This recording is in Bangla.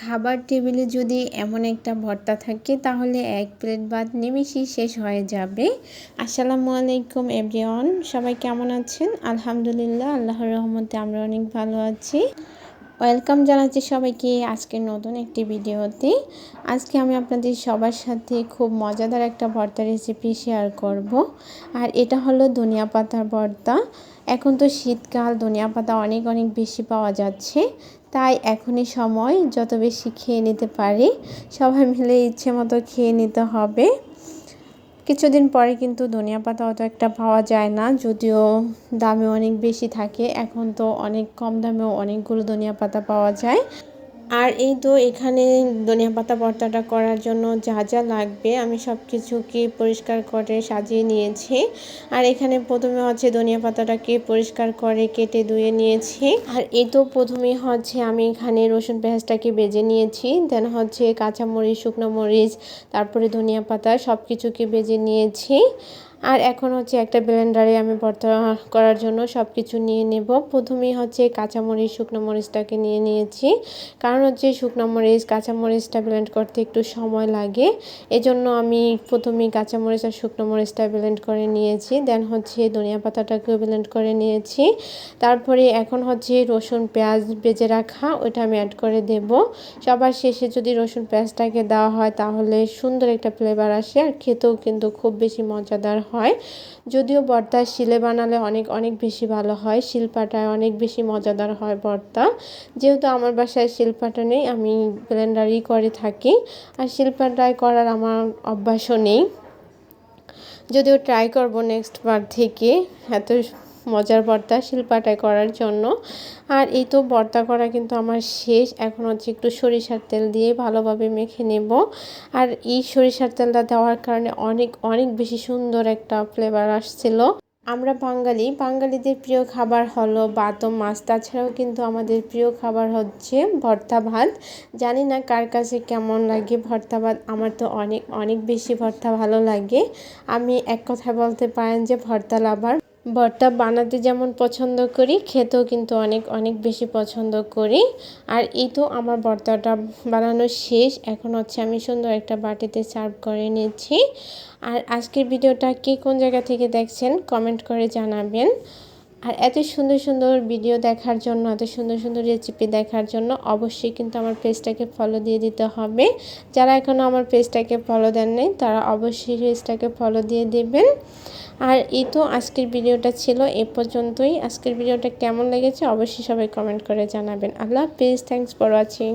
খাবার টেবিলে যদি এমন একটা ভর্তা থাকে তাহলে এক প্লেট ভাত নিমেষেই শেষ হয়ে যাবে। আসসালামু আলাইকুম এভরিওয়ান, সবাই কেমন আছেন? আলহামদুলিল্লাহ, আল্লাহর রহমতে আমরা অনেক ভালো আছি। ওয়েলকাম জানাচ্ছি সবাইকে আজকের নতুন একটি ভিডিওতে। আজকে আমি আপনাদের সবার সাথে খুব মজাদার একটা ভর্তা রেসিপি শেয়ার করব। আর এটা হলো ধনিয়া পাতার ভর্তা। এখন তো শীতকাল, ধনিয়া পাতা অনেক বেশি পাওয়া যাচ্ছে, তাই এখনই সময় যত বেশি খেয়ে নিতে পারি সবাই মিলে ইচ্ছে মতো খেয়ে নিতে হবে। কিছুদিন পরে কিন্তু ধনিয়া পাতা অত একটা পাওয়া যায় না, যদিও দামে অনেক বেশি থাকে। এখন তো অনেক কম দামেও অনেকগুলো ধনিয়া পাতা পাওয়া যায়। আর এই তো এখানে ধনিয়া পাতা ভর্তাটা করার জন্য যা যা লাগবে আমি সব কিছুকে পরিষ্কার করে সাজিয়ে নিয়েছি। আর এখানে প্রথমে হচ্ছে ধনিয়া পাতাটাকে পরিষ্কার করে কেটে ধুয়ে নিয়েছি। আর এই তো প্রথমে হচ্ছে আমি এখানে রসুন পেঁয়াজটাকে ভেজে নিয়েছি, দেন হচ্ছে কাঁচামরিচ, শুকনো মরিচ, তারপরে ধনিয়া পাতা সব কিছুকে ভেজে নিয়েছি। আর এখন হচ্ছে একটা ব্লেন্ডারে আমি ভর্তা করার জন্য সব কিছু নিয়ে নেব। প্রথমেই হচ্ছে কাঁচামরিচ, শুকনো মরিচটাকে নিয়ে নিয়েছি, কারণ হচ্ছে শুকনো মরিচ কাঁচামরিচটা ব্লেন্ড করতে একটু সময় লাগে। এজন্য আমি প্রথমেই কাঁচামরিচ আর শুকনো মরিচটা ব্লেন্ড করে নিয়েছি, দেন হচ্ছে ধনিয়া পাতাটাকেও ব্লেন্ড করে নিয়েছি। তারপরে এখন হচ্ছে রসুন পেঁয়াজ ভেজে রাখা ওইটা আমি অ্যাড করে দেব। সবার শেষে যদি রসুন পেঁয়াজটাকে দেওয়া হয় তাহলে সুন্দর একটা ফ্লেভার আসে, আর খেতেও কিন্তু খুব বেশি মজাদার হয়। যদিও ভর্তা শিলে বানালে অনেক বেশি ভালো হয়, শিলপাটায় অনেক বেশি মজাদার হয় ভর্তা। যেহেতু আমার বাসায় শিলপাটা নেই, আমি ব্লেন্ডারই করে থাকি, আর শিলপাটায় করার আমার অভ্যাসও নেই। যদিও ট্রাই করব নেক্সট বার থেকে এত মজার ভর্তা শিলপাটায় করার জন্য। আর এই তো ভর্তা করা কিন্তু আমার শেষ। এখন হচ্ছে একটু সরিষার তেল দিয়ে ভালোভাবে মেখে নেব। আর এই সরিষার তেলটা দেওয়ার কারণে অনেক বেশি সুন্দর একটা ফ্লেভার আসছিল। আমরা বাঙালিদের প্রিয় খাবার হলো ভাত ও মাছ, তাছাড়াও কিন্তু আমাদের প্রিয় খাবার হচ্ছে ভর্তা ভাত। জানি না কার কাছে কেমন লাগে ভর্তা ভাত, আমার তো অনেক বেশি ভর্তা ভালো লাগে। আমি এক কথা বলতে পারেন যে ভর্তা লাভার। ভর্তা বানাতে যেমন পছন্দ করি, খেতেও কিন্তু অনেক বেশি পছন্দ করি। আর এই তো আমার ভর্তাটা বানানো শেষ। এখন হচ্ছে আমি সুন্দর একটা বাটিতে সার্ভ করে নিচ্ছি। আর আজকের ভিডিওটা কে কোন জায়গা থেকে দেখছেন কমেন্ট করে জানাবেন। আর এত সুন্দর ভিডিও দেখার জন্য, এত সুন্দর রেসিপি দেখার জন্য অবশ্যই কিন্তু আমার পেজটাকে ফলো দিয়ে দিতে হবে। যারা এখনও আমার পেজটাকে ফলো দেন নাই তারা অবশ্যই পেজটাকে ফলো দিয়ে দেবেন। আর এই তো আজকের ভিডিওটা ছিল এ পর্যন্তই। আজকের ভিডিওটা কেমন লেগেছে অবশ্যই সবাই কমেন্ট করে জানাবেন। আল্লাহ হাফেজ, থ্যাংকস ফর ওয়াচিং।